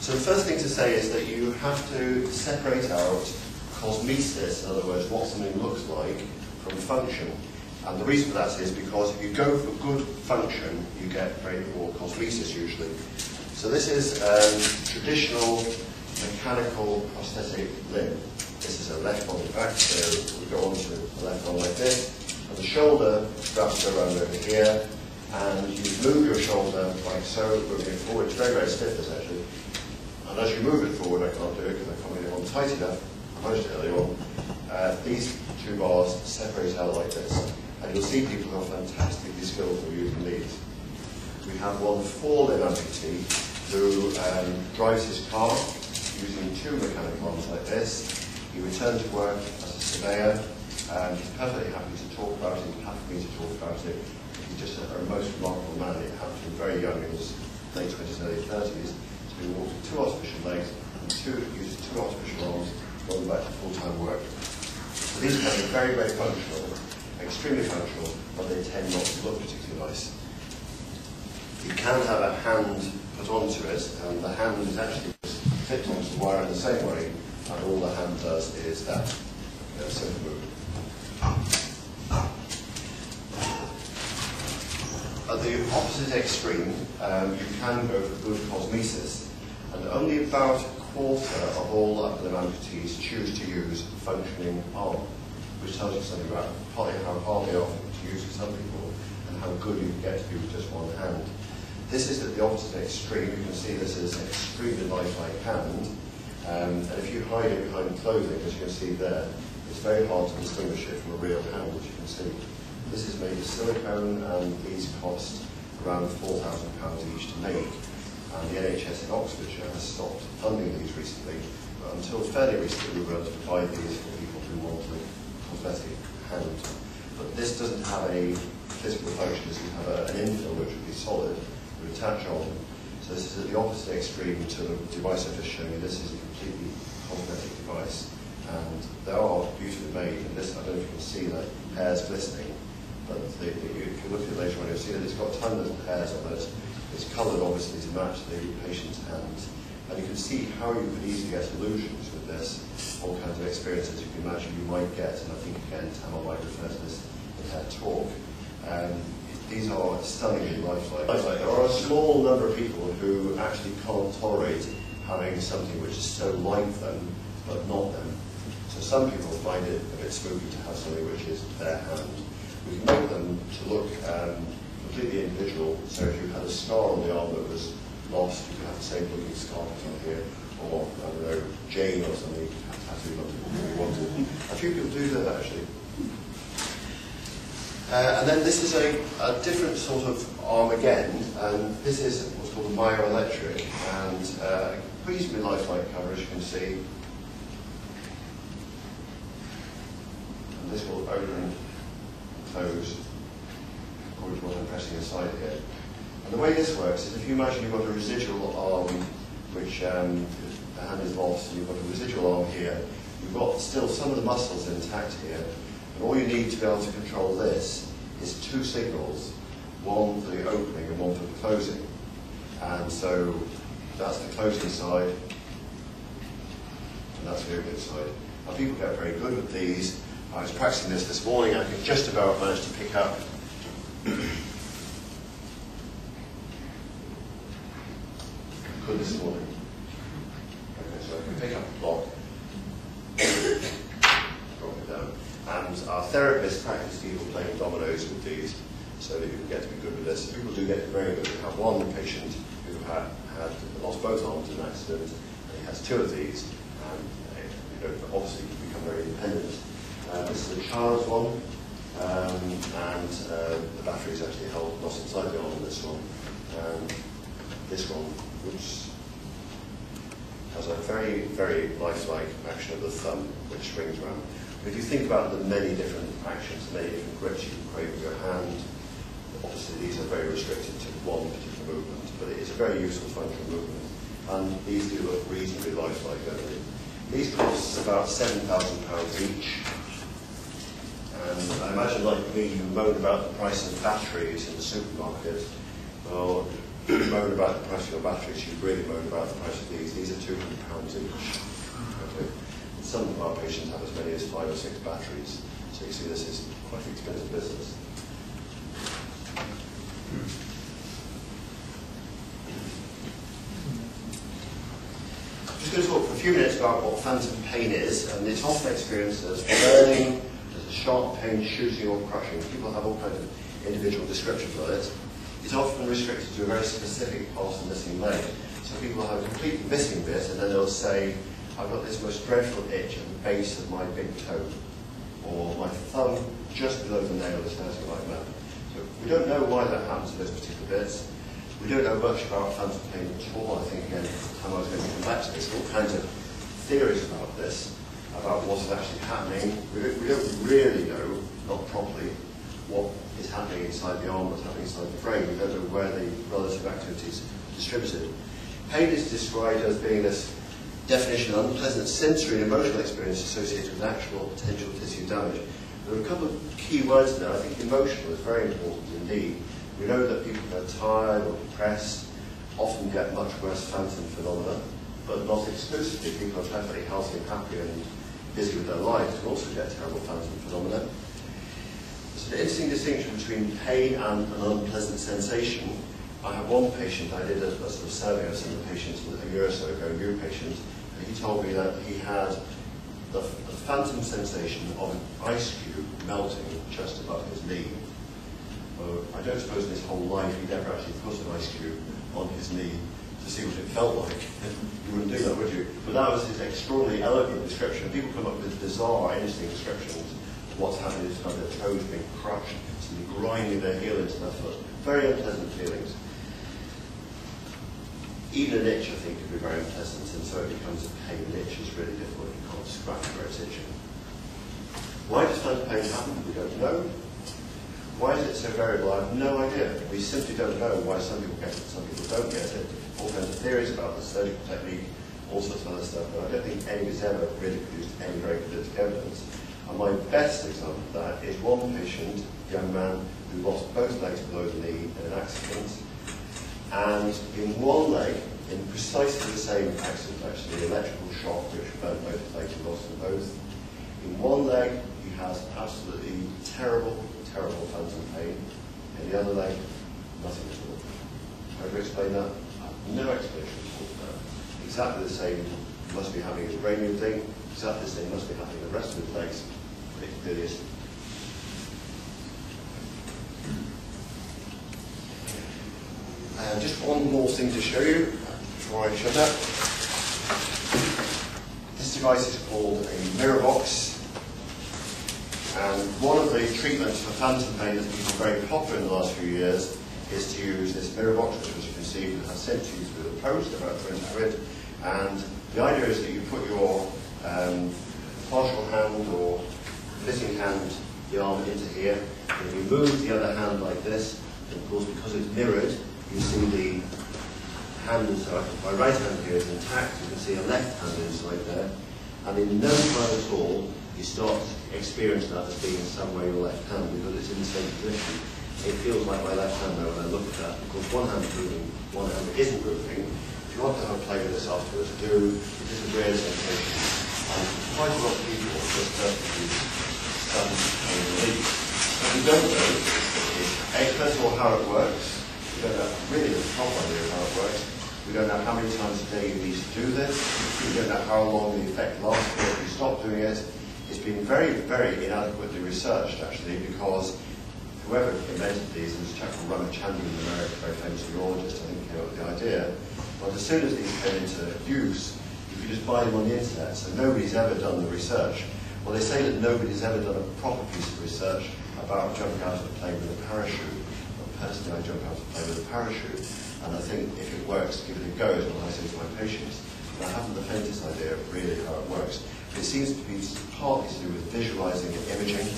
So the first thing to say is that you have to separate out cosmesis, in other words, what something looks like, from function. And the reason for that is because if you go for good function, you get very poor cosmesis usually. So this is traditional mechanical prosthetic limb. This is a left on the back, so we go on to the left arm like this. And the shoulder straps go around over here, and you move your shoulder like so, moving it forward. It's very, very stiff, this actually. And as you move it forward, I can't do it because I can't get it on tight enough. I managed it earlier on. These two bars separate out like this. And you'll see people who are fantastically skilled at using these. We have one four-limb amputee who drives his car using two mechanical arms like this. He returned to work as a surveyor, and he's perfectly happy to talk about it, happy for me to talk about it. He's just a most remarkable man. It happened to him very young, in his late 20s, early 30s. So he walked with two artificial legs and uses two artificial arms, going back to full-time work. So these guys are very, very functional, extremely functional, but they tend not to look particularly nice. You can have a hand put onto it, and the hand is actually fit onto the wire in the same way, and all the hand does is that simple movement. At the opposite extreme, you can go for good cosmesis, and only about a quarter of all upper limb amputees choose to use a functioning arm, which tells you something about how hard they are to use for some people, and how good you can get to be with just one hand. This is at the opposite extreme. You can see this is an extremely lifelike hand, and if you hide it behind clothing, as you can see there, it's very hard to distinguish it from a real hand, as you can see. This is made of silicone, and these cost around £4,000 each to make. And the NHS in Oxfordshire has stopped funding these recently, but until fairly recently we were able to provide these for people who want a prosthetic hand. But this doesn't have a physical function. This would have an infill which would be solid, would attach on. So this is at the opposite extreme to the device I've just shown you. This is a completely cosmetic device, and they are beautifully made. And this, I don't know if you can see the hairs glistening, but if you look at it later on, you'll see that it's got tiny little hairs on it. It's coloured obviously to match the patient's hands, and you can see how you could easily get illusions with this. All kinds of experiences you can imagine you might get, and I think again Tamar might refer to this in her talk. These are stunningly lifelike. There are a small number of people who actually can't tolerate having something which is so like them, but not them. So some people find it a bit spooky to have something which is their hand. We can make them to look completely individual. So if you had a scar on the arm that was lost, you could have the same looking scar on here, or I don't know, Jane or something, you could have tattooed on people if you wanted. A few people do that actually. And then this is a different sort of arm again, and this is what's called a myoelectric, and reasonably lifelike cover, as you can see. And this will open and close according to what I'm pressing inside here. And the way this works is, if you imagine you've got a residual arm, which the hand is lost, and you've got a residual arm here, you've got still some of the muscles intact here. And all you need to be able to control this is two signals, one for the opening and one for the closing. And so that's the closing side, and that's the opening side. Now people get very good with these. I was practicing this morning, I could just about manage to pick up good this morning. Okay, so I can pick up the block, drop it down. And our therapists practice people playing dominoes with these so that you can get to be good with this. People do get very good. We have one patient who had lost both arms in an accident, and he has two of these, and obviously become very independent. This is a child's one, and the battery is actually held not inside the arm on this one. This one, which has a very, very lifelike action of the thumb, which swings around. If you think about the many different actions, the many different grips you can create with your hand, obviously these are very restricted to one particular movement, but it is a very useful functional movement. And these do look reasonably lifelike, don't they? These cost about £7,000 each. And I imagine, like me, you moan about the price of batteries in the supermarket. Well, you moan about the price of your batteries, you really moan about the price of these. These are £200 each. Okay. Some of our patients have as many as 5 or 6 batteries. So you see this is quite an expensive business. I'm just going to talk for a few minutes about what phantom pain is, and it's often experienced as burning, as a sharp pain shooting or crushing. People have all kinds of individual descriptions of it. It's often restricted to a very specific part of the missing leg. So people have a complete missing bit, and then they'll say, I've got this most dreadful itch at the base of my big toe, or my thumb just below the nail is hurting like that. So we don't know why that happens to those particular bits. We don't know much about phantom pain at all. I think, again, Tamar was going to come back to this. All kinds of theories about this, about what is actually happening. We don't really know, not properly, what is happening inside the arm, what's happening inside the brain. We don't know where the relative activities are distributed. Pain is described as being this definition of unpleasant sensory and emotional experience associated with actual potential tissue damage. There are a couple of key words there. I think emotional is very important indeed. We know that people who are tired or depressed often get much worse phantom phenomena, but not exclusively. People are perfectly healthy and happy and busy with their lives can also get terrible phantom phenomena. There's an interesting distinction between pain and an unpleasant sensation. I have one patient, I did a sort of survey of some of the patients a year or so ago, a new patient, and he told me that he had the phantom sensation of an ice cube melting just above his knee. I don't suppose in his whole life he'd ever actually put an ice cube on his knee to see what it felt like. You wouldn't do that, would you? But that was his extraordinarily eloquent description. People come up with bizarre, interesting descriptions of what's happening is kind of their toes being crushed, somebody grinding their heel into their foot. Very unpleasant feelings. Even an itch, I think, could be very unpleasant, and so it becomes a pain. An itch is really difficult. You can't scratch where it's itching. Why does phantom pain happen? We don't know. Why is it so variable? I have no idea. We simply don't know why some people get it, some people don't get it. All kinds of theories about the surgical technique, all sorts of other stuff, but I don't think anybody's ever really produced any very convincing evidence. And my best example of that is one patient, a young man, who lost both legs below the knee in an accident. And in one leg, in precisely the same accident, actually, electrical shock, which burnt both his legs and lost them both. In one leg, he has absolutely terrible phantom pain. In the other leg, nothing at all. How do you explain that? I have no explanation for that. Exactly the same must be happening as a brain thing. Exactly the same must be happening the rest of his legs. But it clearly isn't. Just one more thing to show you before I shut up. This device is called a mirror box. And one of the treatments for phantom pain that's become very popular in the last few years is to use this mirror box, which, as you can see, has sent to you through the post, about 20 quid. And the idea is that you put your partial hand or missing hand, the arm into here, and you move the other hand like this. And of course, because it's mirrored, you see the hand, so my right hand here is intact, you can see a left hand inside there, and in no time at all, you start to experience that as being in some way your left hand, because it's in the same position. It feels like my left hand though when I look at that, because one hand is moving, one hand isn't moving. If you want to have a play with this afterwards, do. It is a weird sensation. And quite a lot of people just perfectly some pain relief. What we don't know is, first of all, how it works. We don't know really the top idea of how it works. We don't know how many times a day you need to do this. We don't know how long the effect lasts for if you stop doing it. It's been very, very inadequately researched, actually, because whoever invented these, and this chap called Ramachandran in America, a very famous neurologist, I think, came up with the idea. But as soon as these came into use, you could just buy them on the internet, so nobody's ever done the research. Well, they say that nobody's ever done a proper piece of research about jumping out of a plane with a parachute. Personally, I jump out of a plane with a parachute, and I think if it works, give it a go, is what I say to my patients. But I haven't the faintest idea of really how it works. It seems to be partly to do with visualizing and imaging.